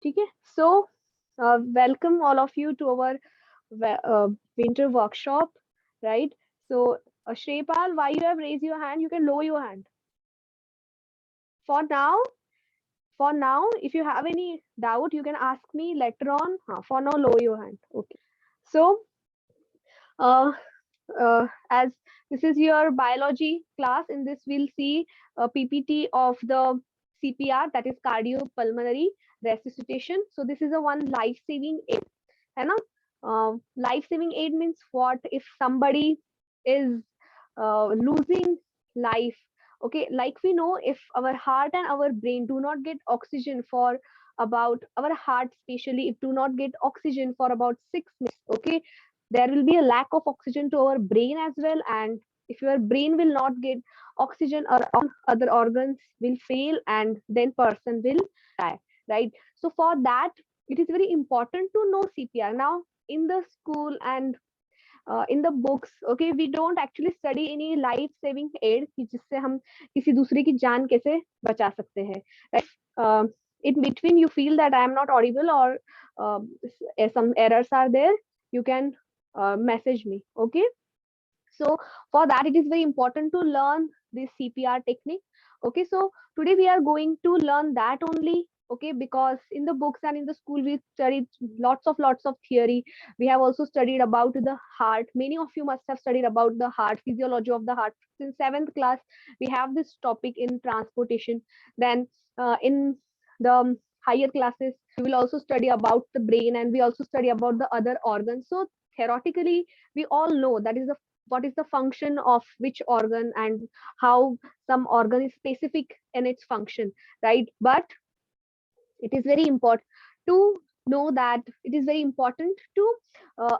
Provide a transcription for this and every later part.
ठीक है. So welcome all of you to our winter workshop, right? So Shripal, why you have raised your hand? You can lower your hand for now. For now, if you have any doubt, you can ask me later on. For now, lower your hand. Okay. So, uh, as this is your biology class, in this we'll see a PPT of the CPR, that is cardiopulmonary resuscitation. So this is a one life-saving aid, है ना? Life-saving aid means what? If somebody is losing life, okay, like we know, if our heart and our brain do not get oxygen for about, our heart especially, if do not get oxygen for about 6 minutes, okay, there will be a lack of oxygen to our brain as well. And if your brain will not get oxygen, or other organs will fail, and then person will die, right? So for that, it is very important to know CPR. Now in the school and in the books, okay, we don't actually study any life saving aid कि जिससे हम किसी दूसरे की जान कैसे बचा सकते हैं, right? In between you feel that I am not audible, or some errors are there, you can message me, okay? So for that, it is very important to learn this CPR technique. Okay, so today we are going to learn that only. Okay, because in the books and in the school we studied lots of theory. We have also studied about the heart. Many of you must have studied about the heart, physiology of the heart. Since 7th class, we have this topic in transportation. Then in the higher classes, we will also study about the brain, and we also study about the other organs. So theoretically, we all know that is the what is the function of which organ, and how some organ is specific in its function, right? But it is very important to know that, it is very important to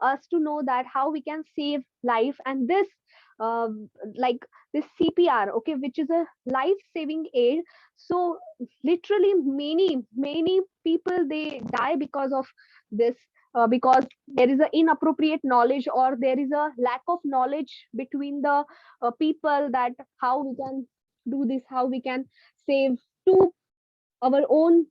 us to know that how we can save life. And this uh, like this CPR, okay, which is a life saving aid. So literally many people, they die because of this, because there is a inappropriate knowledge, or there is a lack of knowledge between the people, that how we can do this, how we can save to our own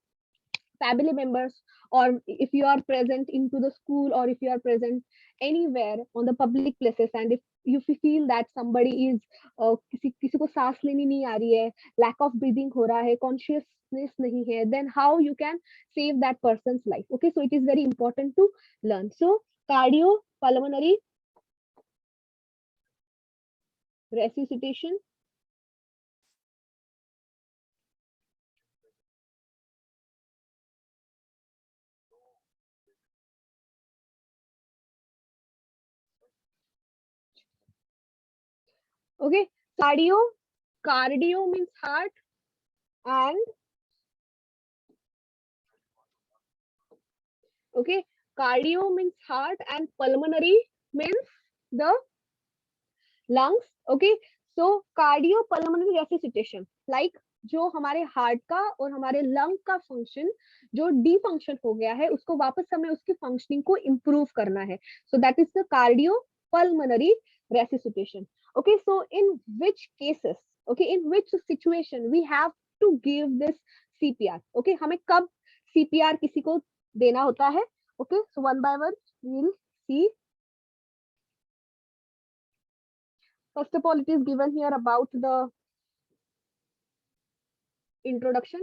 family members, or if you are present into the school, or if you are present anywhere on the public places, and if you feel that somebody is किसी को सांस लेनी नहीं आ रही है, lack of breathing हो रहा है, consciousness नहीं है, then how you can save that person's life. Okay, so it is very important to learn. So cardiopulmonary resuscitation. Okay, cardio means heart, and okay, cardio means heart, and pulmonary means the lungs. Okay, so cardiopulmonary resuscitation, like जो हमारे heart का और हमारे lung का function जो dysfunction हो गया है, उसको वापस हमें उसकी फंक्शनिंग को इम्प्रूव करना है. So that is the cardiopulmonary resuscitation. Okay, so in which cases, okay, in which situation we have to give this CPR. Okay, हमें कब CPR किसी को देना होता है? Okay, so one by one we'll see. First of all, it is given here about the introduction.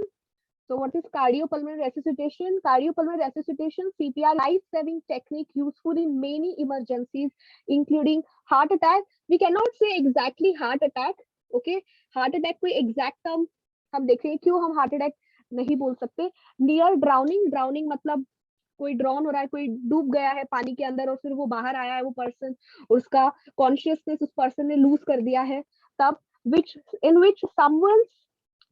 So what is cardiopulmonary resuscitation? Cardiopulmonary resuscitation, CPR, life-saving technique useful in many emergencies, including heart attack. We cannot say exactly heart attack. Okay, heart attack कोई exact term हम देख रहे हैं, क्यों हम heart attack नहीं बोल सकते. Near drowning, drowning मतलब कोई ड्रॉन हो रहा है, कोई डूब गया है पानी के अंदर, और फिर वो बाहर आया है वो पर्सन, उसका कॉन्शियसनेस उस पर्सन ने लूज कर दिया है, तब which in which someone's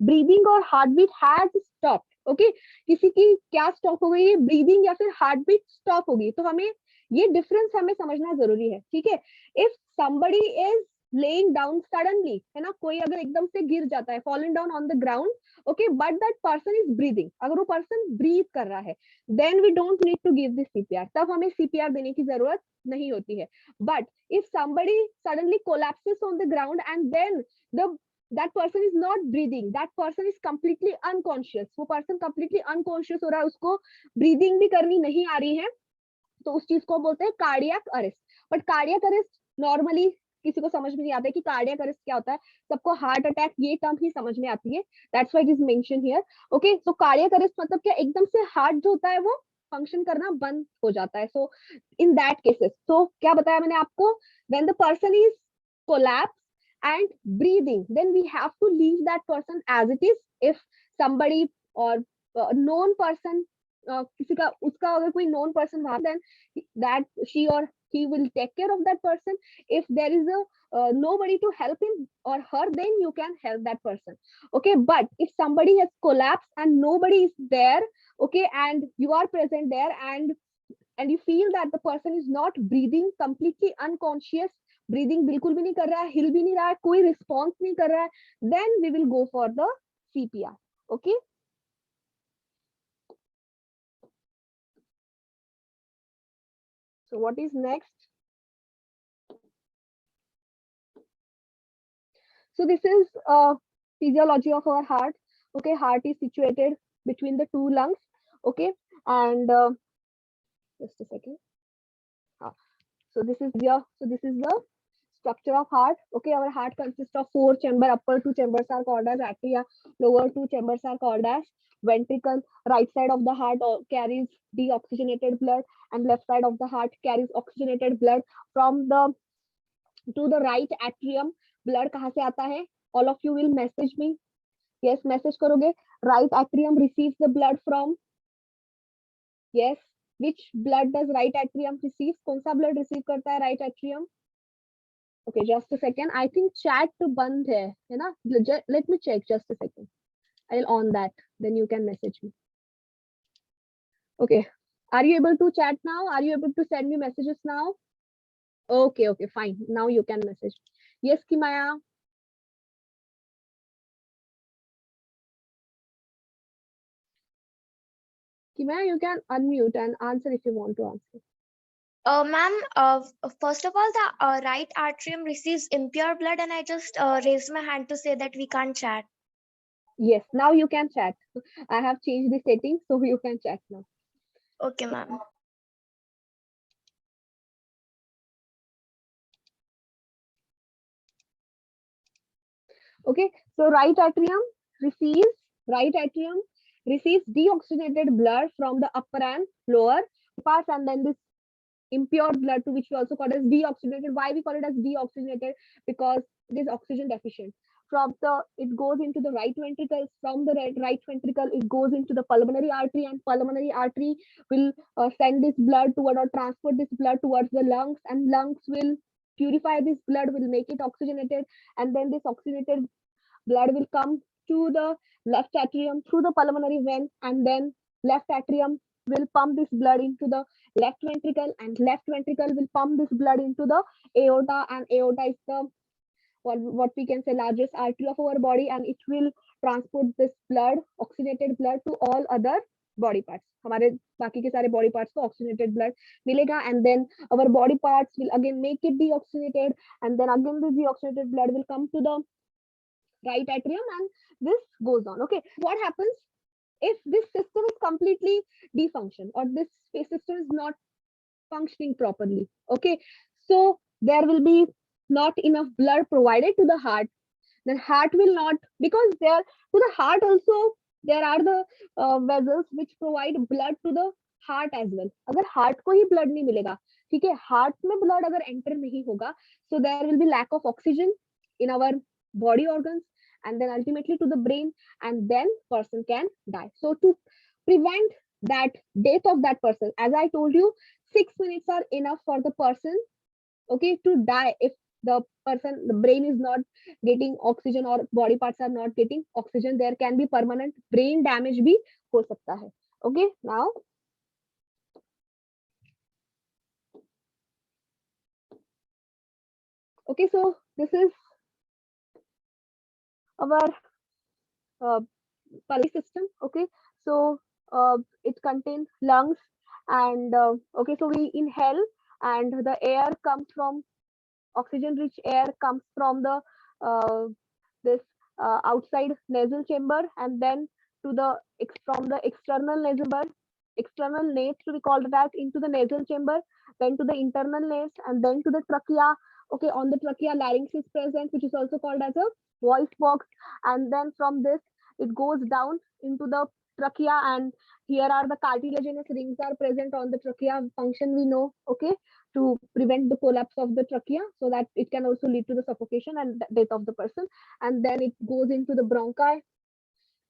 breathing और heart beat has stopped. Okay, किसी की क्या स्टॉप हो गई है, ब्रीदिंग या फिर हार्ट बीट स्टॉप होगी. तो हमें ये डिफरेंस हमें समझना जरूरी है. ठीक है, if somebody is laying down suddenly, है ना, कोई अगर एकदम से गिर जाता है, falling down on the ground, okay, but that person is breathing, अगर वो पर्सन ब्रीथ कर रहा है, then we don't need to give this CPR. तब हमें CPR देने की जरूरत नहीं होती है. But if somebody suddenly collapses on the ground, and then that person is not breathing, that person is completely unconscious, वो person completely unconscious हो रहा है, उसको breathing भी करनी नहीं आ रही है, तो उस चीज को बोलते हैं cardiac arrest. But cardiac arrest normally किसी को समझ में नहीं आता है कि कार्डियक अरेस्ट क्या होता है. सबको हार्ट अटैक ये टर्म ही समझ में आती है, that's why it is mention here. Okay, so cardiac arrest मतलब क्या, एकदम से हार्ट जो होता है वो फंक्शन करना बंद हो जाता है. सो इन दैट केसेस, तो क्या बताया मैंने आपको, when the person is collapse and breathing, then we have to leave that person as it is. If somebody or known person, किसी का उसका अगर कोई known person वहां, then that she or he will take care of that person. If there is a nobody to help him or her, then you can help that person. Okay, but if somebody has collapsed and nobody is there, okay, and you are present there, and you feel that the person is not breathing, completely unconscious, breathing बिल्कुल भी नहीं कर रहा है, हिल भी नहीं रहा है, कोई रिस्पॉन्स नहीं कर रहा है, then we will go for the CPR. Okay, so what is next? So this is physiology of our heart. Okay, heart is situated between the two lungs. Okay, and just a second. So this is the structure of heart. Okay, our heart consists of 4 chamber. Upper 2 chambers are called as atria, lower 2 chambers are called as ventricle. Right side of the heart carries deoxygenated blood, and left side of the heart carries oxygenated blood. From the to the right atrium, blood कहाँ से आता है? All of you will message me. Yes, message करोगे. Right atrium receives the blood from. Yes, which blood does right atrium receive? कौन सा blood receive करता है right atrium? Okay, just a second. I think chat तो बंद है ना? Let me check, just a second. I'll on that. Then you can message me. Okay. Are you able to chat now? Are you able to send me messages now? Okay, okay, fine. Now you can message. Yes, Kimaya. Kimaya, you can unmute and answer if you want to answer. Ma'am, first of all, the right atrium receives impure blood, and I just raised my hand to say that we can't chat. Yes, now you can chat. I have changed the settings, so you can chat now. Okay, ma'am. Okay, so right atrium receives deoxygenated blood from the upper and lower parts, and then this impure blood, to which we also call it as deoxygenated. Why we call it as deoxygenated? Because it is oxygen deficient. It goes into the right ventricle. From the right ventricle, it goes into the pulmonary artery, and pulmonary artery will send this blood toward or transport this blood towards the lungs, and lungs will purify this blood, will make it oxygenated, and then this oxygenated blood will come to the left atrium through the pulmonary vein, and then left atrium will pump this blood into the left ventricle, and left ventricle will pump this blood into the aorta, and aorta is the what we can say largest artery of our body, and it will transport this blood, oxygenated blood, to all other body parts. हमारे बाकी के सारे body parts को oxygenated blood मिलेगा, and then our body parts will again make it deoxygenated, and then again the deoxygenated blood will come to the right atrium, and this goes on. Okay, what happens if this system is completely defunctioned, or this space system is not functioning properly? Okay, so there will be not enough blood provided to the heart. Then heart will not, because there to the heart also there are the vessels which provide blood to the heart as well. अगर heart को ही blood नहीं मिलेगा, ठीक है, heart में blood अगर enter नहीं होगा, so there will be lack of oxygen in our body organs, and then ultimately to the brain, and then person can die. So to prevent that death of that person, as I told you, 6 minutes are enough for the person, okay, to die if the brain is not getting oxygen or body parts are not getting oxygen. There can be permanent brain damage भी हो सकता है. Okay, now okay, so this is our pulmonary system. Okay, so it contains lungs, and okay, so we inhale, and the air comes from oxygen rich air comes from the this outside nasal chamber, and then to the from the external nares to be called that into the nasal chamber, then to the internal nares, and then to the trachea. Okay, on the trachea, larynx is present, which is also called as a voice box, and then from this it goes down into the trachea, and here are the cartilaginous rings are present on the trachea. Function we know, okay, to prevent the collapse of the trachea, so that it can also lead to the suffocation and death of the person. And then it goes into the bronchi.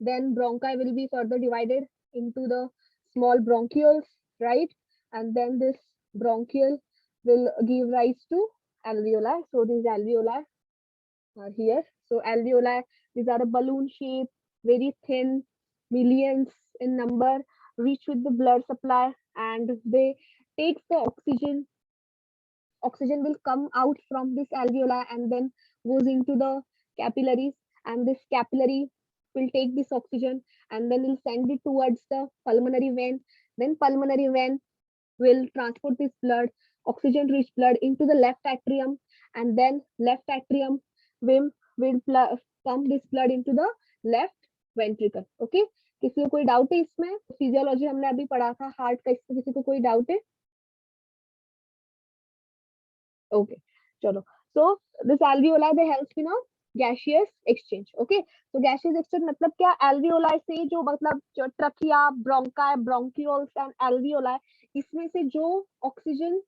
Then bronchi will be further divided into the small bronchioles, right? And then this bronchiole will give rise to alveoli. So these alveoli are here. So alveoli, these are a balloon shape, very thin, millions in number, rich with the blood supply, and they take the oxygen. Oxygen will come out from this alveoli and then goes into the capillaries, and this capillary will take this oxygen and then will send it towards the pulmonary vein. Then pulmonary vein will transport this blood, oxygen rich blood, into the left atrium, and then left atrium will pump this blood into the left ventricle. Okay, किसी को कोई doubt है इसमें? Physiology हमने अभी पढ़ा था heart का, इसमें किसी को कोई डाउट है? Okay, chalo. So this alveoli they helps in a gaseous exchange. Okay, so gaseous exchange मतलब क्या? Alveoli से जो मतलब जो trachea, bronchi, bronchioles and alveoli, इसमें से जो oxygen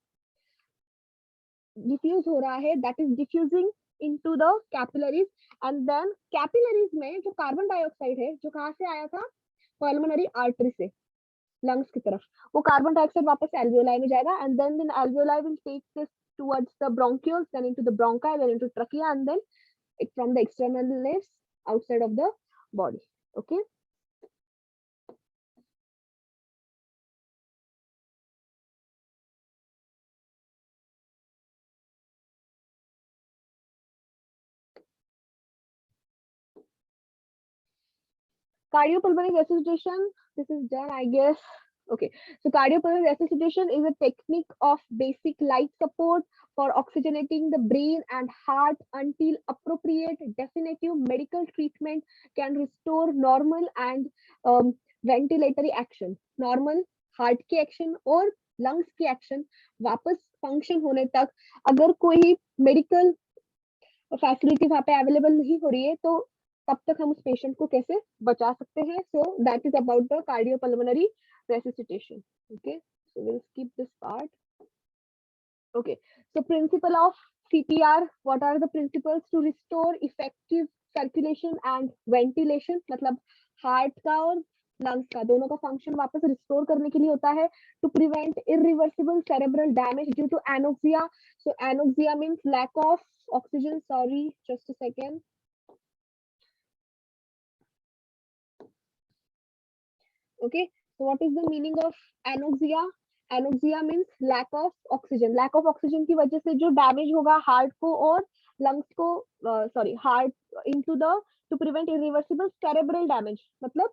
diffuse हो रहा है, that is diffusing into the capillaries, and then capillaries में जो carbon dioxide है, जो कहाँ से आया था? Pulmonary artery से lungs की तरफ, वो कार्बन डाइऑक्साइड वापस alveoli में जाएगा, and then alveoli will take this towards the bronchioles, then into the bronchi, then into trachea, and then from the external nares outside of the body. Okay. Cardiopulmonary resuscitation, this is done, I guess. Okay, so cardiopulmonary resuscitation is a technique of basic life support for oxygenating the brain and heart until appropriate definitive medical treatment can restore normal and ventilatory action. Normal heart की action और lungs की action वापस function होने तक अगर कोई medical facility वहां पे अवेलेबल नहीं हो रही है, तो तब तक हम उस पेशेंट को कैसे बचा सकते हैं? So that is about the cardiopulmonary resuscitation. Okay, so we'll skip this part. Okay, so principle of CPR, what are the principles to restore effective circulation and ventilation? मतलब हार्ट का और लंग्स का दोनों का फंक्शन वापस restore करने के लिए होता है, to prevent irreversible cerebral damage due to anoxia. So anoxia means lack of oxygen. Sorry, just a second. Okay, so what is the meaning of anoxia? Anoxia means lack of oxygen. Lack of oxygen की वजह से जो damage होगा heart को और lungs को, sorry heart into the, to prevent irreversible cerebral damage, मतलब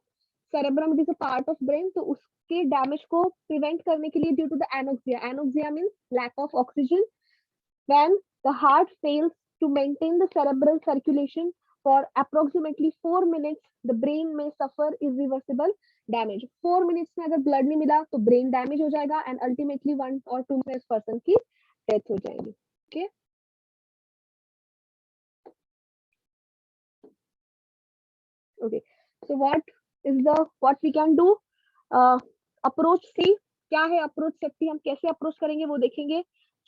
cerebrum is a part of brain, तो उसके डैमेज को प्रिवेंट करने के लिए due to the anoxia. Anoxia means lack of oxygen. When the heart fails to maintain the cerebral circulation for approximately 4 minutes, the brain may suffer irreversible damage. 4 minutes में अगर blood नहीं मिला तो brain damage हो जाएगा and ultimately 1 or 2 minutes person की death हो जाएगी. Okay. Okay. So what we can do? Approach C. क्या है approach safety? हम कैसे approach करेंगे वो देखेंगे.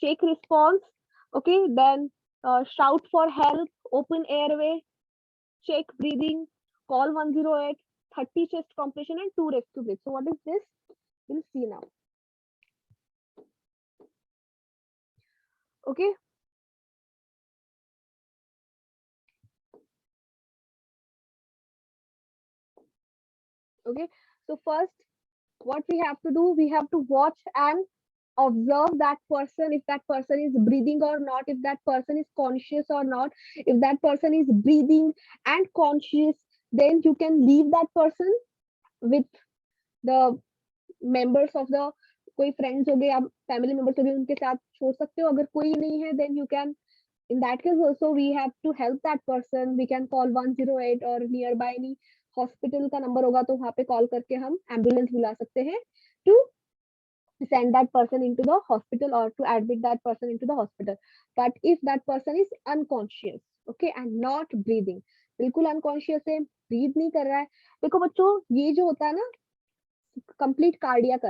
Check response. Okay, then shout for help, open airway, check breathing, call 108, 30 chest compression and 2 rescue breaths. So what is this? We'll see now. Okay. Okay, so first what we have to do, we have to watch and observe that person, if that person is breathing or not, if that person is conscious or not. If that person is breathing and conscious, then you can leave that person with the members of the, कोई friends हो गए या family members हो गए, उनके साथ छोड़ सकते हो. अगर कोई नहीं है, then you can In that case also we have to help that person. We can call 108 or nearby any hospital का नंबर होगा तो वहां पे कॉल करके हम एम्बुलेंस बुला सकते हैं to send that person into the hospital or to admit that person into the hospital. But if that person is unconscious, okay, and not breathing, बिल्कुल unconscious है, breathe नहीं कर रहा है, देखो बच्चों ये जो होता है ना कंप्लीट कार्डियक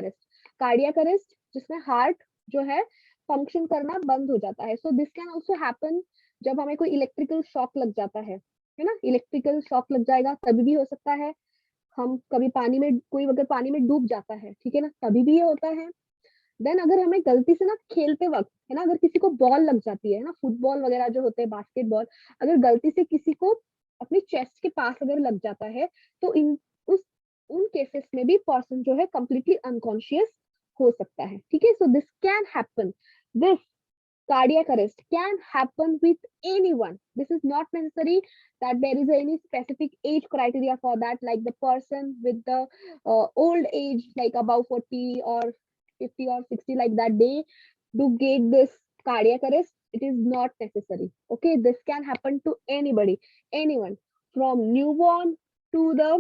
अरेस्ट जिसमें हार्ट जो है फंक्शन करना बंद हो जाता है. So this can also happen जब हमें कोई इलेक्ट्रिकल शॉक लग जाता है ना, इलेक्ट्रिकल शॉक लग जाएगा तभी भी हो सकता है. हम कभी पानी में, कोई अगर पानी में डूब जाता है, ठीक है ना, तभी भी ये होता है. देन अगर हमें गलती से ना खेलते वक्त है ना, अगर किसी को बॉल लग जाती है ना, फुटबॉल वगैरह जो होते हैं, बास्केटबॉल, अगर गलती से किसी को अपनी चेस्ट के पास अगर लग जाता है तो इन उस उन केसेस में भी पर्सन जो है कंप्लीटली अनकॉन्शियस हो सकता है. ठीक है, so this can happen. This cardiac arrest can happen with anyone. This is not necessary that there is any specific age criteria for that, like the person with the old age, like above 40 or 50 or 60, like that, they do get this cardiac arrest. It is not necessary. Okay, this can happen to anybody, anyone, from newborn to the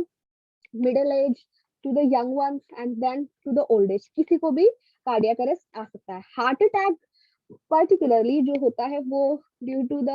middle age to the young ones and then to the old age. किसी को भी cardiac arrest आ सकता है. Heart attack particularly जो होता है वो due to the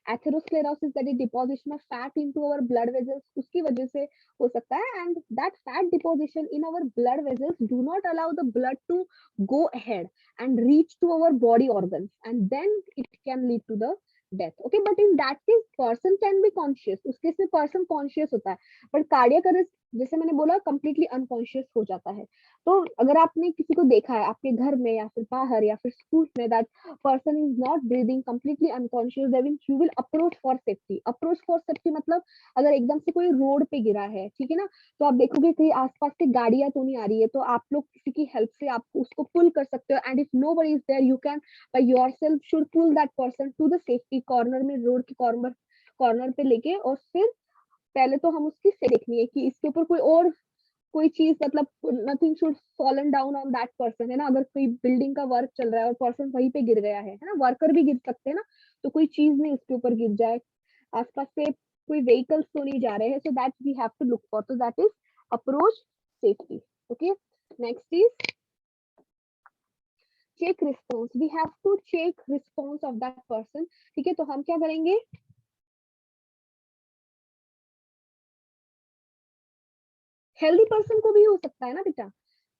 atherosclerosis, that is deposition of fat into our blood vessels, उसकी वजह से हो सकता है. And that fat deposition in our blood vessels do not allow the blood to go ahead and reach to our body organs, and then it can lead to the death. Okay, but in that case person can be conscious, उस case में person conscious होता है, but cardiac arrest जैसे मैंने बोला completely unconscious हो जाता है. तो अगर आपने किसी को देखा है आपके घर में या फिर बाहर या फिर स्कूल में, that person is not breathing, completely unconscious, then you will approach for safety. Approach for safety मतलब अगर एकदम से कोई रोड पे गिरा है, ठीक है ना, तो आप देखोगे कि आसपास से गाड़ियां तो नहीं आ रही है, तो आप लोग किसी की हेल्प से आप उसको पुल कर सकते हो. And if nobody is there, you can by yourself should pull that person to the safety corner में, रोड के कॉर्नर पे लेके. और फिर पहले तो हम उसकी से देखनी है कि इसके ऊपर कोई चीज, मतलब nothing should fallen down on that person, है ना. अगर कोई बिल्डिंग का वर्क चल रहा है और पर्सन वहीं पे गिर गया है ना, वर्कर भी गिर सकते हैं ना, तो कोई चीज नहीं उसके ऊपर गिर जाए, आसपास से कोई व्हीकल्स तो नहीं जा रहे हैं. So that we have to look for, तो that is approach safety. Okay, next is check response. We have to check response of that person. ठीक है, तो हम क्या करेंगे, हेल्दी पर्सन को भी हो सकता है ना बेटा,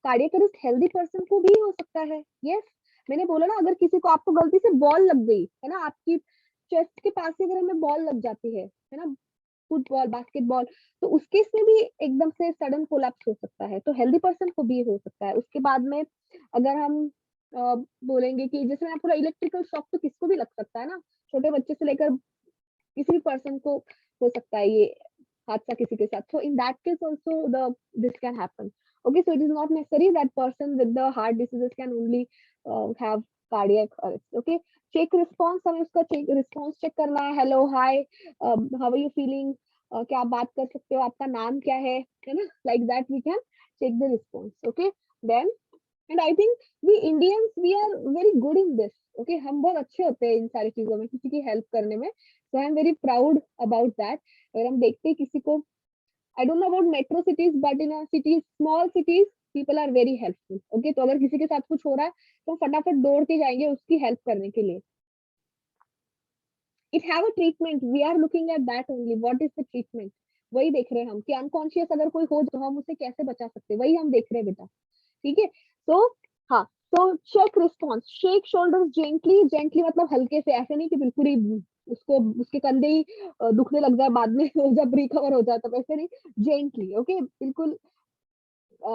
कार्डियक अरेस्ट हेल्दी पर्सन को भी हो सकता है. यस, मैंने बोला ना, अगर किसी को, आपको गलती से बॉल लग गई है ना, आपकी चेस्ट के पास से अगर हमें बॉल लग जाती है ना, फुटबॉल, बास्केटबॉल, तो उस केस में भी एकदम से सडन कोलैप्स हो सकता है, तो हेल्दी पर्सन को भी हो सकता है. उसके बाद में अगर हम बोलेंगे कि जैसे मैं पूरा इलेक्ट्रिकल शॉक तो किसको भी लग सकता है ना, छोटे बच्चे से लेकर किसी भी पर्सन को हो सकता है ये हादसा किसी के साथ. So in that case also this can happen. Okay, so it is not necessary that person with the heart diseases can only have cardiac arrest. Okay, check response, हमें उसका check response check करना है. Hello, hi, how are you feeling, क्या आप बात कर सकते हो, आपका नाम क्या है ना, like that we can check the response. Okay, then and I think we Indians, we are very good in this. Okay, हम बहुत अच्छे होते हैं इन सारी चीजों में, किसी की हेल्प करने में. So I am very proud about that. अगर हम देखते हैं किसी को, I don't know about metro cities, but in a cities, small cities, people are very helpful. Okay, तो अगर किसी के साथ कुछ हो रहा है तो हम फटाफट दौड़ के जाएंगे उसकी हेल्प करने के लिए. It have a treatment. We are looking at that only. What is the treatment? वही देख रहे हैं हम कि अनकॉन्शियस अगर कोई हो तो हम उसे कैसे बचा सकते हैं, वही हम देख रहे हैं बेटा. ठीक है, तो हाँ, तो check response, shake shoulders gently. Gently मतलब हल्के से, ऐसे नहीं कि बिल्कुल ही उसको उसके कंधे ही दुखने लग जाए बाद में जब रिकवर हो जाए, तो वैसे नहीं, जेंटली. ओके, बिल्कुल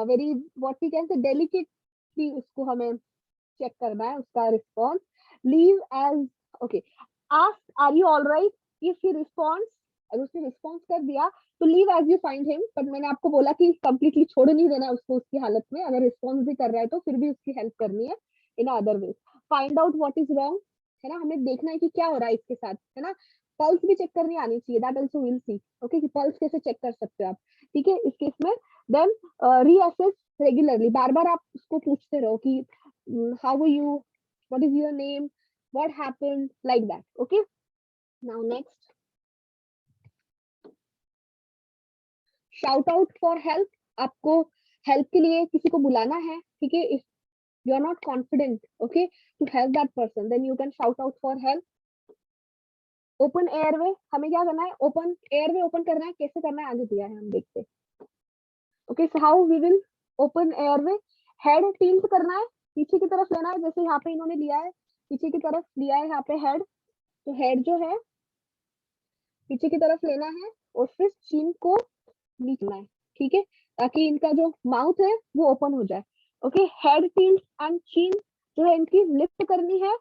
very what we can say delicately उसको हमें चेक करना है उसका response. Leave as okay, ask are you alright. If he responds, अगर उसने रिस्पॉन्स कर दिया तो leave as you find him. पर मैंने आपको बोला कि कंप्लीटली छोड़ नहीं देना है उसको उसकी हालत में, अगर रिस्पॉन्स भी कर रहा है तो फिर भी उसकी हेल्प करनी है in other ways. Find out what is wrong, है ना, हमें देखना है कि क्या हो रहा है इसके साथ, है ना. पल्स भी चेक करनी आनी चाहिए, that also will see. Okay, कि पल्स कैसे चेक कर सकते हो आप. ठीक है, इस केस में देन रीअसेस रेगुलरली, बार बार आप उसको पूछते रहो कि how are you, what is your name, what happened, like that. Okay, now next, shout out for help. आपको help के लिए किसी को बुलाना है, ठीक है? If you are not confident, okay, to help that person, then you can shout out for help. Open airway, हमें क्या करना है? ओपन एयरवे ओपन करना है, कैसे करना है आगे दिया है, हम देखते हैं. Okay, so how we will open airway. Head tilt करना है, पीछे की तरफ लेना है, जैसे यहाँ पे इन्होंने लिया है, पीछे की तरफ लिया है यहाँ पे हेड. तो हेड जो है पीछे की तरफ लेना है और फिर चीन को नीचे है, ठीक है, ताकि इनका जो माउथ है वो ओपन हो जाए. ओके, हेड टिल्ट एंड चीन जो है इनकी लिफ्ट करनी है.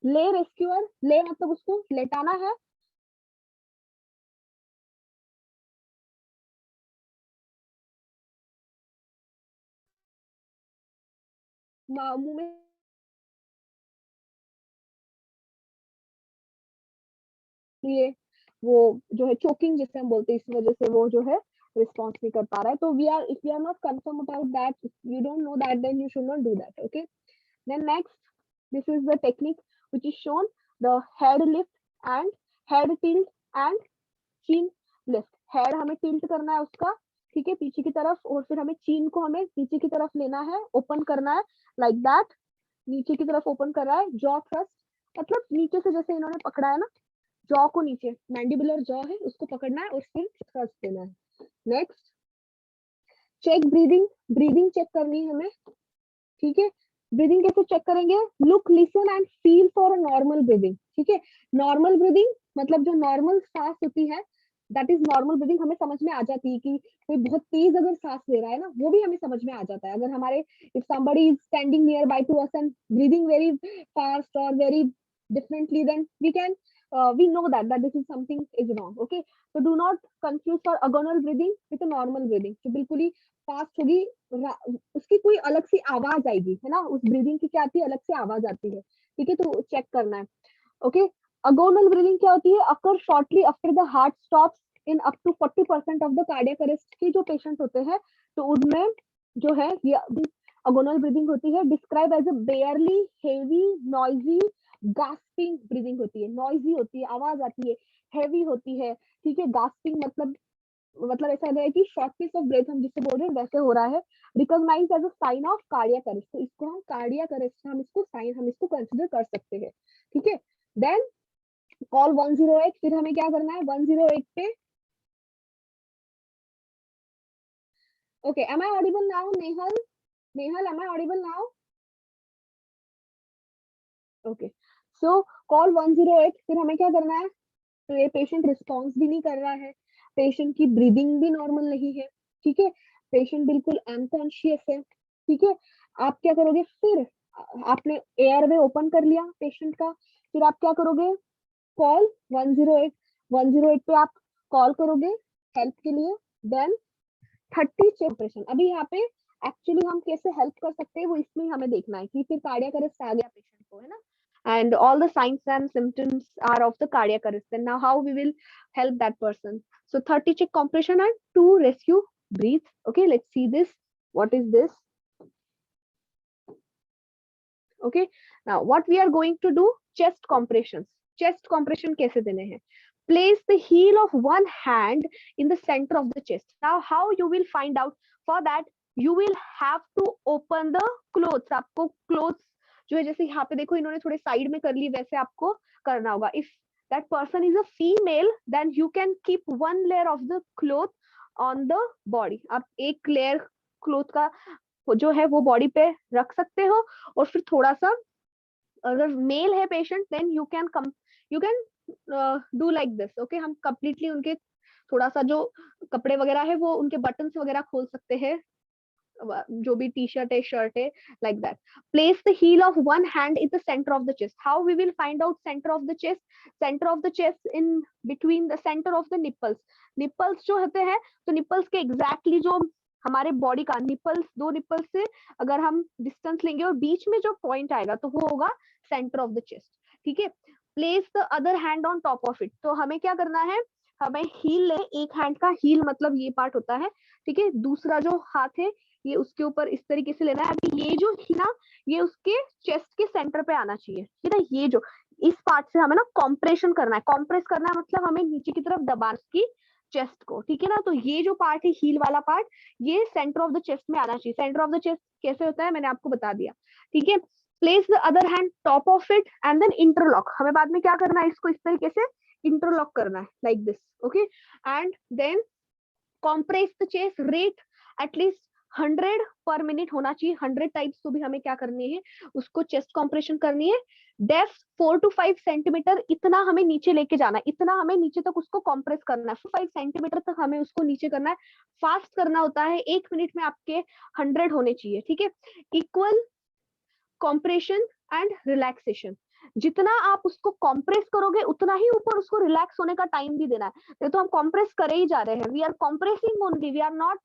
ले रेस्क्यूअर, ले मतलब उसको लेटाना है. मुंह में लिए वो जो है चोकिंग जिसे हम बोलते हैं, इस वजह से वो जो है रिस्पॉन्स नहीं कर पा रहा है. तो we are, if you are not confirm about that, you don't know that, then you should not do that. Okay, then next, this is the technique which is shown, the head lift and head tilt and chin lift. Head हमें tilt करना है उसका, ठीक है, पीछे की तरफ, और फिर हमें चीन को हमें नीचे की तरफ लेना है, ओपन करना है, लाइक दैट. नीचे की तरफ ओपन कर रहा है. जॉ थ्रस्ट मतलब नीचे से जैसे इन्होंने पकड़ा है ना, जॉ को नीचे, मैंडिबुलर जॉ है उसको पकड़ना है और फिर थ्रस्ट देना है. Next, check breathing. Breathing check करनी है हमें, ठीक है. ब्रीदिंग कैसे चेक करेंगे? Look, listen and feel for a normal breathing, ठीक है. नॉर्मल ब्रीदिंग मतलब जो नॉर्मल सांस होती है, दैट इज नॉर्मल ब्रीदिंग. हमें समझ में आ जाती है कि कोई बहुत तेज अगर सांस ले रहा है ना, वो भी हमें समझ में आ जाता है. अगर हमारे, if somebody is standing nearby to us and breathing very fast or very differently, then we know that this is something is wrong. Okay, so do not confuse for agonal breathing with a normal breathing. तो बिल्कुल ही fast होगी, उसकी कोई अलग सी आवाज आएगी, है ना, उस ब्रीदिंग की क्या आती है, अलग से आवाज आती है, ठीक है, तो चेक करना है. ओके, अगोनल ब्रीदिंग क्या होती है? Occur shortly after the heart stops in up to 40% of the cardiac arrest के जो पेशेंट होते हैं, तो उनमें जो है ये अगोनल ब्रीदिंग होती है. Describe as a barely heavy noisy gasping breathing होती है. नॉइजी होती है, आवाज आती है, हेवी होती है, ठीक है. गास्पिंग मतलब ऐसा है कि शॉर्टनेस ऑफ ब्रेथ हम जिससे बोल रहे हैं वैसे हो रहा है. Recognise as a sign of cardiac arrest, तो इसको हम कार्डियक अरेस्ट, हम इसको साइन, हम इसको कंसिडर कर सकते हैं, ठीक है. Then call 108. फिर हमें क्या करना है 108 पे. Okay, am I audible now? Nehal, Nehal, am I audible now? Okay, so call 108. फिर हमें क्या करना है? तो ये पेशेंट रिस्पॉन्स भी नहीं कर रहा है, पेशेंट की ब्रीदिंग भी नॉर्मल नहीं है, ठीक है, पेशेंट बिल्कुल अनकॉन्शियस है, ठीक है. आप क्या करोगे फिर? आपने एयरवे ओपन कर लिया पेशेंट का, फिर आप क्या करोगे? कॉल 108. 108 पे आप कॉल करोगे हेल्प के लिए. Then 30 check operation. अभी यहाँ पे एक्चुअली हम कैसे हेल्प कर सकते हैं वो इसमें हमें देखना है कि फिर कार्डियक अरेस्ट आ गया पेशेंट को, है ना, and all the signs and symptoms are of the cardiac arrest. Then now how we will help that person? So 30 check compression and 2 rescue breathe. Okay, let's see this. What is this? Okay, now what we are going to do, chest compressions. Chest compression kaise dene hain? Place the heel of one hand in the center of the chest. Now how you will find out? For that you will have to open the clothes. आपको clothes जो है, जैसे यहाँ पे देखो इन्होंने थोड़े side में कर ली, वैसे आपको करना होगा. If that person is a female, then you can keep one layer of the cloth on the body. आप एक लेयर क्लोथ का जो है वो बॉडी पे रख सकते हो, और फिर थोड़ा सा, अगर मेल है patient, then you can do like this. Okay, हम कंप्लीटली उनके थोड़ा सा जो कपड़े वगैरह है वो उनके बटन्स वगैरह खोल सकते हैं, जो भी टी शर्ट है, शर्ट है, like that. Place the heel of one hand in the center of the chest. How we will find out center of the chest? Center of the chest in between the center of the nipples. Nipples जो होते हैं, तो nipples के exactly जो हमारे body का nipples, दो nipples से अगर हम डिस्टेंस लेंगे और बीच में जो पॉइंट आएगा तो वो होगा सेंटर ऑफ द चेस्ट, ठीक है. Place the other hand on top of it. तो हमें क्या करना है, हमें हील ले, एक हैंड का हील मतलब ये पार्ट होता है, ठीक है. दूसरा जो हाथ है ये उसके ऊपर इस तरीके से लेना है। अभी ये जो है ना, ये उसके चेस्ट के सेंटर पे आना चाहिए, ठीक है ना। ये जो इस पार्ट से हमें ना कॉम्प्रेशन करना है। कॉम्प्रेस करना है मतलब हमें नीचे की तरफ दबाना की चेस्ट को, ठीक है ना। तो ये जो पार्ट है हील वाला पार्ट, ये सेंटर ऑफ द चेस्ट में आना चाहिए। सेंटर ऑफ द चेस्ट कैसे होता है मैंने आपको बता दिया, ठीक है। Place the other hand top of it and then interlock. हमें बाद में क्या करना है, इसको इस तरीके से इंटरलॉक करना है, like this, okay. And then compress the chest rate at least 100 पर मिनट होना चाहिए। 100 टाइप्स तो भी हमें क्या करनी है, उसको चेस्ट कॉम्प्रेशन करनी है। डेप्थ 4 to 5 सेंटीमीटर, इतना हमें नीचे लेके जाना है, इतना हमें नीचे तक उसको कॉम्प्रेस करना है। 5 सेंटीमीटर तक हमें उसको नीचे करना है। फास्ट करना होता है, 1 मिनट में आपके 100 होने चाहिए, ठीक है। इक्वल कॉम्प्रेशन एंड रिलैक्सेशन, जितना आप उसको कॉम्प्रेस करोगे उतना ही ऊपर उसको रिलैक्स होने का टाइम भी देना है। तो हम कॉम्प्रेस करे ही जा रहे हैं, we are compressing only, we are not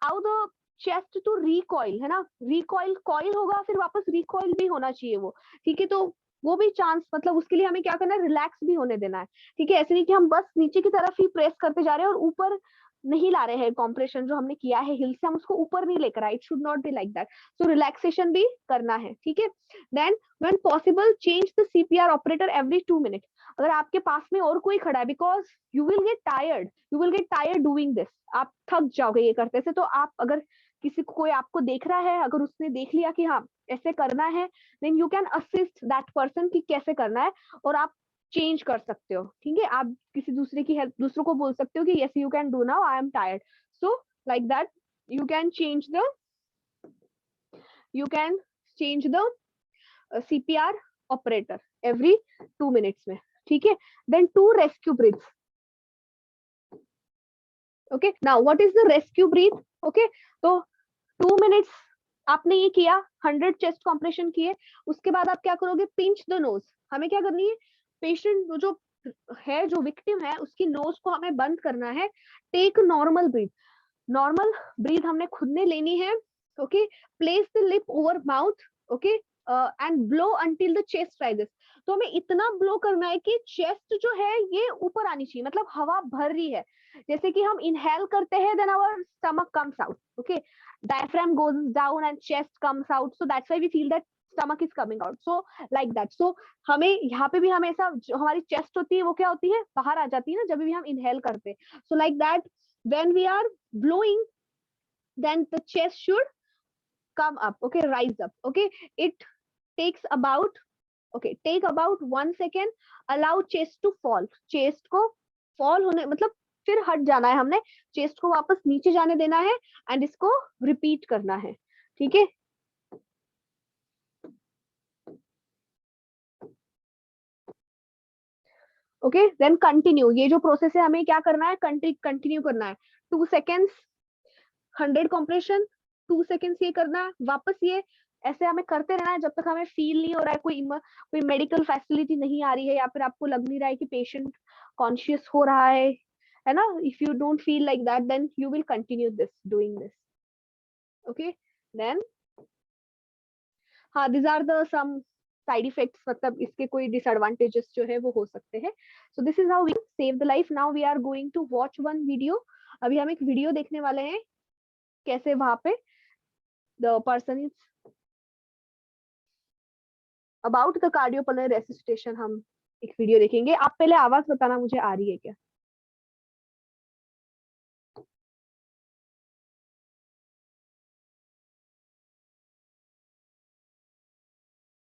how the chest to recoil, है ना। रिकॉइल कॉइल होगा फिर वापस रिकॉइल भी होना चाहिए वो, ठीक है। तो वो भी चांस, मतलब उसके लिए हमें क्या करना है, रिलैक्स भी होने देना है, ठीक है। ऐसे नहीं कि हम बस नीचे की तरफ ही प्रेस करते जा रहे हैं और ऊपर नहीं ला रहे हैं। कॉम्प्रेशन जो हमने किया है हिल से, हम उसको ऊपर नहीं लेकर आए, it should not be like that. So relaxation भी करना है, ठीक है। Then when possible change the CPR operator every 2 minute. अगर आपके पास में और कोई खड़ा है, because you will get tired doing this, आप थक जाओगे ये करते से। तो आप अगर किसी को, कोई आपको देख रहा है, अगर उसने देख लिया कि हाँ ऐसे करना है, then you can assist that person कि कैसे करना है, और आप चेंज कर सकते हो, ठीक है। आप किसी दूसरे की हेल्प, दूसरों को बोल सकते हो कि yes you can do now, I am tired. So like that you can change the CPR operator every 2 minutes में, ठीक है। Then 2 rescue breath, okay. Now what is the rescue breath, okay. तो 2 मिनट्स आपने ये किया, 100 chest compression किए, उसके बाद आप क्या करोगे, पिंच द नोज। हमें क्या करनी है, पेशेंट जो है, जो विक्टिम है, उसकी नोज को हमें बंद करना है। Take normal breath, normal breath हमने खुद ने लेनी है, okay. Place the lip over mouth, okay, and blow until the chest rises. तो हमें इतना ब्लो करना है कि चेस्ट जो है ये ऊपर आनी चाहिए, मतलब हवा भर रही है। जैसे कि हम इनहेल करते हैं, then our stomach comes out, okay. Diaphragm goes down and chest comes out, so that's why we feel that stomach is coming out, so like that. So हमें यहाँ पे भी हमेशा जो हमारी चेस्ट होती है वो क्या होती है, बाहर आ जाती है ना, जब भी हम इनहेल करते हैं। सो like that when we are blowing, then the chest should come up, okay, rise up, okay. It takes about, okay, take about 1 second, allow chest to fall, chest को fall होने मतलब फिर हट जाना है, हमने चेस्ट को वापस नीचे जाने देना है, एंड इसको रिपीट करना है, ठीक है। Okay, then continue. ये जो प्रोसेस है हमें क्या करना है, कंटिन्यू करना है। 2 सेकेंड्स 100 कॉम्प्रेशन, 2 सेकेंड्स ये करना है, वापस ये ऐसे हमें करते रहना है जब तक हमें फील नहीं हो रहा है, कोई मेडिकल फैसिलिटी नहीं आ रही है, या फिर आपको लग नहीं रहा है कि पेशेंट कॉन्शियस हो रहा है ना। If you don't feel like that, then you will continue this, doing this, okay. Then हाँ, this are the some side effects, मतलब इसके कोई डिसएडवांटेजेस जो है वो हो सकते हैं। So this is how we save the life. Now we are going to watch one video. अभी हम एक वीडियो देखने वाले हैं, कैसे वहां पे the person is about the cardiopulmonary resuscitation. हम एक वीडियो देखेंगे। आप पहले आवाज बताना मुझे आ रही है क्या।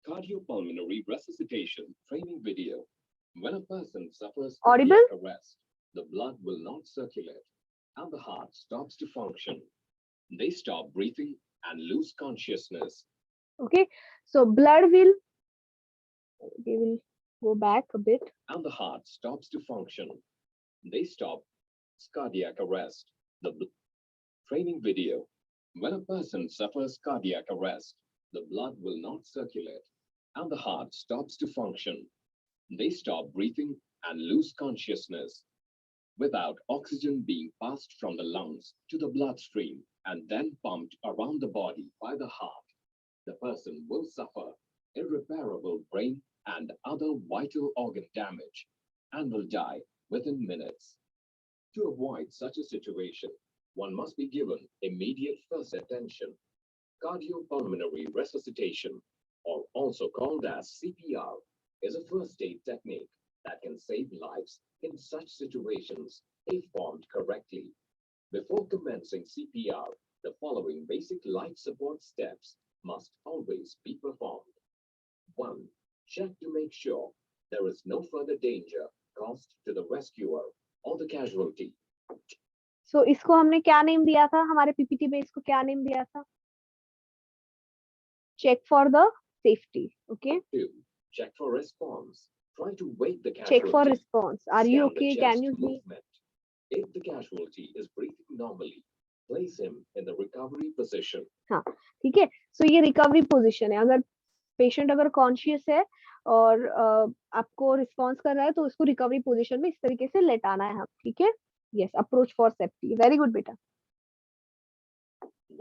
Cardiopulmonary resuscitation training video. When a person suffers Audible? cardiac arrest, the blood will not circulate and the heart stops to function. They stop breathing and lose consciousness. Okay, so blood will, we will go back a bit. And the heart stops to function. They stop cardiac arrest. The training video. When a person suffers cardiac arrest, the blood will not circulate and the heart stops to function. They stop breathing and lose consciousness. Without oxygen being passed from the lungs to the bloodstream and then pumped around the body by the heart, the person will suffer irreparable brain and other vital organ damage and will die within minutes. To avoid such a situation, one must be given immediate first attention. Cardiopulmonary resuscitation, or also called as CPR, is a first aid technique that can save lives in such situations if formed correctly. Before commencing CPR, the following basic life support steps must always be performed. 1. Check to make sure there is no further danger caused to the rescuer or the casualty. So इसको हमने क्या name दिया था हमारे PPT में, इसको क्या name दिया था? Check for the safety. Okay. 2. Check for response. Try to wake the Check for casualty. response. Are you Scan the okay? chest Can you breathe? movement. If the casualty is breathing normally, place him in the recovery position. हाँ, ठीक है. So ये recovery position है. अगर patient अगर conscious है और आपको रिस्पॉन्स कर रहा है तो उसको रिकवरी पोजीशन में इस तरीके से लेटाना है हम. ठीक है. Yes, approach for safety. Very good बेटा.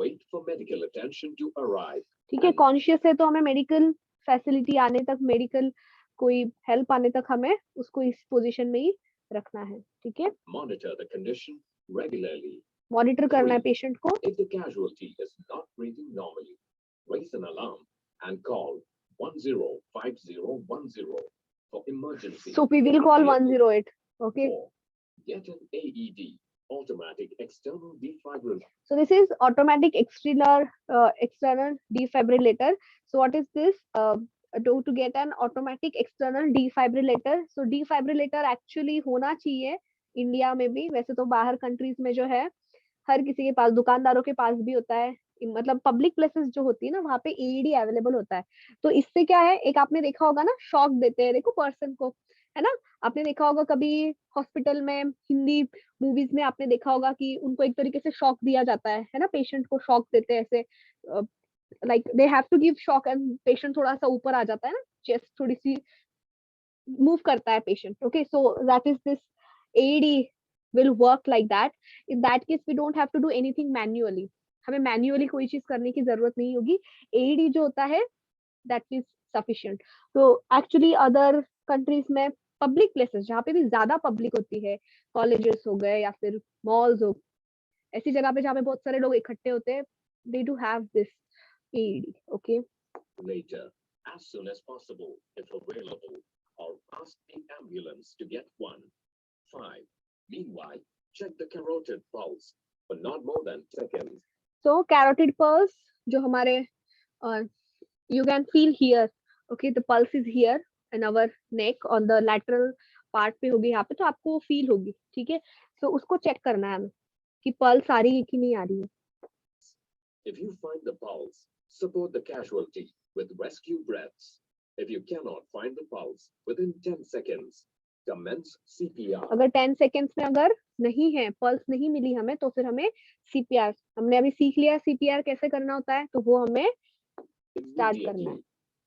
Wait for medical attention to arrive. ठीक है. कॉन्शियस है तो हमें मेडिकल फैसिलिटी आने तक, मेडिकल कोई हेल्प आने तक हमें उसको इस पोजीशन में ही रखना है. ठीक है. Monitor the condition regularly. Monitor करना है पेशेंट को. If the casualty is not breathing normally, raise an alarm and call 105010 for emergency. So we will call 108. Okay. 4. Get an AED, automatic external defibrillator. So this is automatic external defibrillator. So what is this? To get an automatic external defibrillator. So defibrillator actually होना चाहिए India में भी. वैसे तो बाहर countries में जो है हर किसी के पास, दुकानदारों के पास भी होता है. मतलब पब्लिक प्लेसेस जो होती है ना, वहाँ पे एईडी अवेलेबल होता है. तो इससे क्या है, एक आपने देखा होगा ना, शॉक देते हैं देखो पर्सन को, है ना. आपने देखा होगा कभी हॉस्पिटल में, हिंदी मूवीज में आपने देखा होगा कि उनको एक तरीके से शॉक दिया जाता है ना. पेशेंट को शॉक देते हैं ऐसे, like they have to give shock and patient थोड़ा सा ऊपर आ जाता है ना, चेस्ट थोड़ी सी मूव करता है patient. Okay, so that is this AED will work like that. In that case we don't have to do anything manually. हमें मैन्युअली कोई चीज करने की जरूरत नहीं होगी. एईडी जो होता है that is sufficient. तो एक्चुअली अदर कंट्रीज में पब्लिक प्लेसेस जहाँ पे भी ज्यादा पब्लिक होती है, कॉलेजेस हो गए या फिर मॉल्स हो, ऐसी जगह पे जहाँ पे बहुत सारे लोग इकट्ठे होते हैं, they do have this AED. Okay. Later, as soon as possible, if available, or ask the ambulance to get one. 5. Meanwhile, check the carotid pulse for not more than seconds. So carotid pulse जो हमारे you can feel here. Okay, the pulse is here in our neck on the lateral part पे होगी यहाँ पे, तो आपको feel होगी. ठीक है. So उसको चेक करना है हमें कि पल्स आ रही है कि नहीं आ रही है. If you find the pulse, support the casualty with rescue breaths. If you cannot find the pulse within 10 seconds, commence CPR. अगर 10 सेकेंड्स में अगर नहीं है, पल्स नहीं मिली हमें, तो फिर हमें सीपीआर, हमने अभी सीख लिया सीपीआर कैसे करना होता है, तो वो हमें स्टार्ट करना है.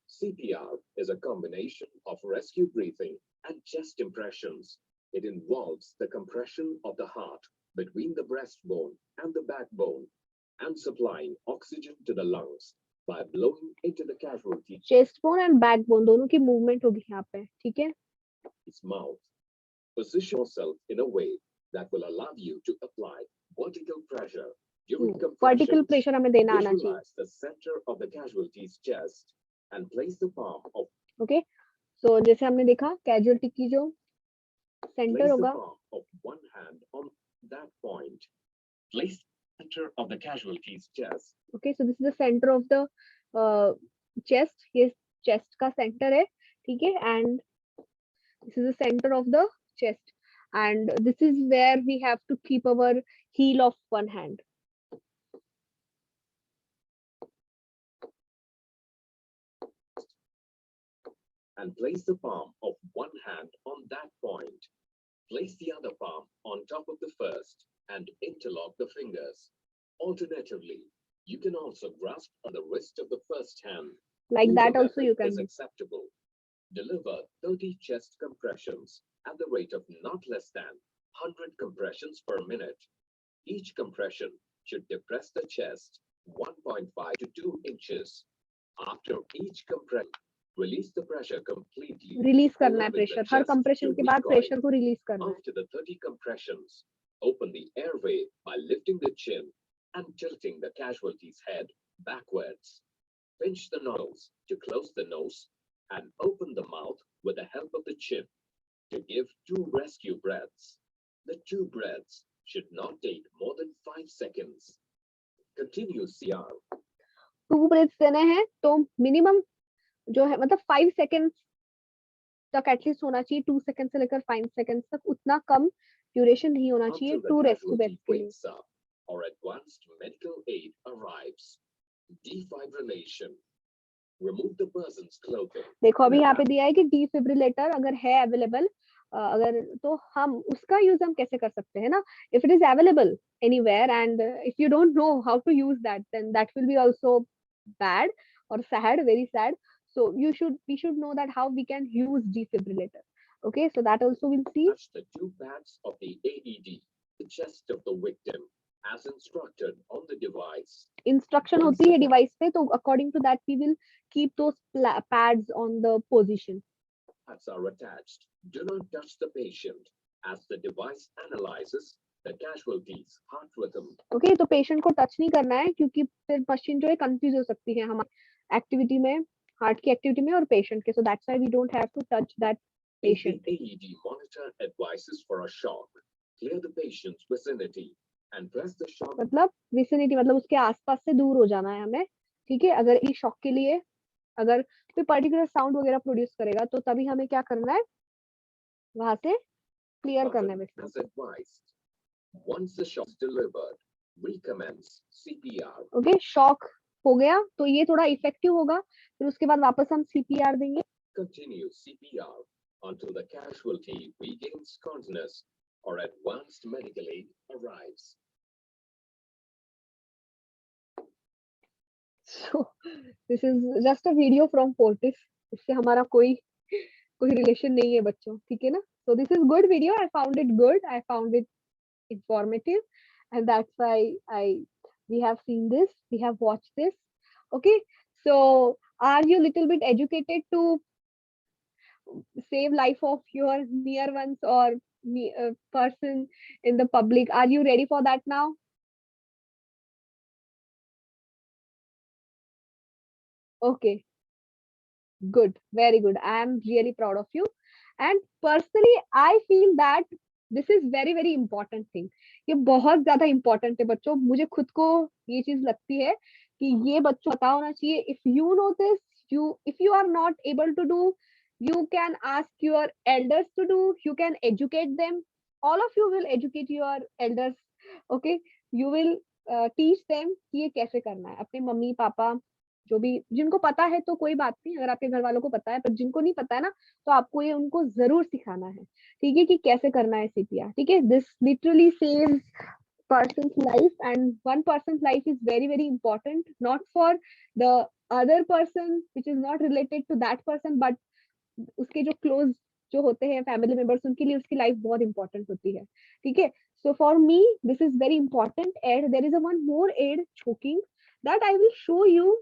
CPR is a combination of rescue breathing and chest impressions. It involves the compression of the heart between the breastbone and the backbone and supplying oxygen to the lungs by blowing into the casualty. Chest bone and backbone दोनों की movement होगी यहाँ पे. ठीक है. Its mouth. Position yourself in a way that will allow you to apply vertical pressure during vertical compressions. Pressure हमें देना आना चाहिए. Visualize the center of the casualty's chest and place the palm of okay. So जैसे हमने देखा casualty की जो centre place the होगा, palm of one hand on that point. Place the center of the casualty's chest. Okay. So this is the centre of the chest. ये chest का centre है. ठीक है. And this is the center of the chest, and this is where we have to keep our heel of one hand. And place the palm of one hand on that point. Place the other palm on top of the first and interlock the fingers. Alternatively, you can also grasp on the wrist of the first hand. Like that Either also you method can is do. acceptable. Deliver 30 chest compressions at the rate of not less than 100 compressions per minute. Each compression should depress the chest 1.5 to 2 inches. After each compression, release the pressure completely. Release करना है allowing the pressure. Her chest compression to के बाद recoil. Pressure को release करना है. After the 30 compressions, Open the airway by lifting the chin and tilting the casualty's head backwards. Pinch the nose to close the nose and open the mouth with the help of the chin to give 2 rescue breaths. The 2 breaths should not take more than 5 seconds. Continue CR. 2 breaths देने हैं तो minimum जो है मतलब 5 seconds तक at least होना चाहिए, 2 second से लेकर 5 सेकंड्स तक, उतना कम ड्यूरेशन नहीं होना चाहिए Until the two rescue casualty breaths के लिए। wakes up or advanced medical aid arrives. Defibrillation. Remove the person's clothing. देखो अभी यहाँ पे दिया है कि डिफिब्रिलेटर अगर है अवेलेबल, अगर तो हम उसका यूज हम कैसे कर सकते हैं ना, if it is available anywhere and if you don't know how to use that then that will be also bad और sad, very sad. So we should know that how we can use defibrillator. Okay, so that also we'll see. Touch the 2 pads of the AED, the chest of the victim, as instructed on the device. Instruction होती है device पे, तो according to that we will keep those pads on the position. Pads are attached. Do not touch the patient as the device analyzes the casualty's heart rhythm. Okay, तो patient को touch नहीं करना है क्योंकि फिर machine जो है confuse हो सकती है हमारी activity में, heart की activity में और patient के, so that's why we don't have to touch that patient. If the AED monitor advises for a shock, clear the patient's vicinity and press the shock. मतलब vicinity मतलब उसके आसपास से दूर हो जाना है हमें, ठीक है. अगर ये शॉक के लिए अगर कोई पर्टिकुलर साउंड वगैरह प्रोड्यूस करेगा तो तभी हमें क्या करना है, वहां से क्लियर करना है. As advised, once the shock is delivered, recommence CPR. Okay, shock हो गया तो ये थोड़ा इफेक्टिव होगा, फिर उसके बाद वापस हम सीपीआर देंगे. Continue CPR until the casualty regains consciousness or advanced medical aid arrives. So this is just a video from Fortis. इससे हमारा कोई रिलेशन नहीं है बच्चों, ठीक है ना. So this is good video. I found it good. I found it informative, and that's why we have seen this. We have watched this. Okay. So are you little bit educated to save life of your near ones or person in the public? Are you ready for that now? Okay, good, very good. I am really proud of you. And personally, I feel that this is very important thing. ये बहुत ज्यादा important है बच्चों. मुझे खुद को ये चीज लगती है कि ये बच्चों पता होना चाहिए. If you know this, if you are not able to do, you can ask your elders to do. You can educate them. All of you will educate your elders. Okay, you will teach them कि ये कैसे करना है. अपने mummy papa जो भी, जिनको पता है तो कोई बात नहीं, अगर आपके घर वालों को पता है, पर जिनको नहीं पता है ना, तो आपको ये उनको जरूर सिखाना है, ठीक है, कि कैसे करना है सीपीआर. ठीक है, this literally saves person's life, and one person's life is very important, not for the other person which is not related to that person, but उसके जो क्लोज जो होते हैं फैमिली मेंबर्स, उनके लिए उसकी लाइफ बहुत इंपॉर्टेंट होती है. ठीक है, so for me this is very important. Aid there is a one more aid, choking, that I will show you,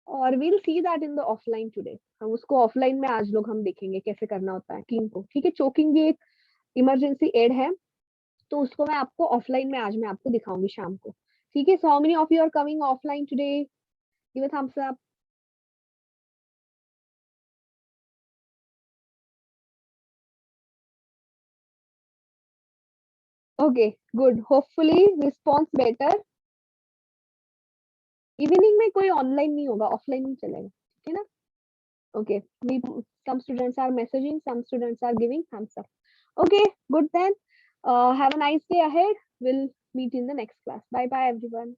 और we'll see that in the offline today. हम उसको ऑफलाइन में आज लोग हम देखेंगे कैसे करना होता है कीम को. ठीक है, चोकिंग भी एक इमरजेंसी एड है, तो उसको मैं आपको ऑफलाइन में आज मैं आपको दिखाऊंगी शाम को. ठीक है, so how many of you are coming offline today? Give a thumbs up. Okay, good. Hopefully response better. Evening में कोई ऑनलाइन नहीं होगा, ऑफलाइन ही चलेगा, ठीक है ना. Okay, some students are messaging, some students are giving thumbs up. Okay, good then. Have a nice day ahead. We'll meet in the next class. Bye bye everyone.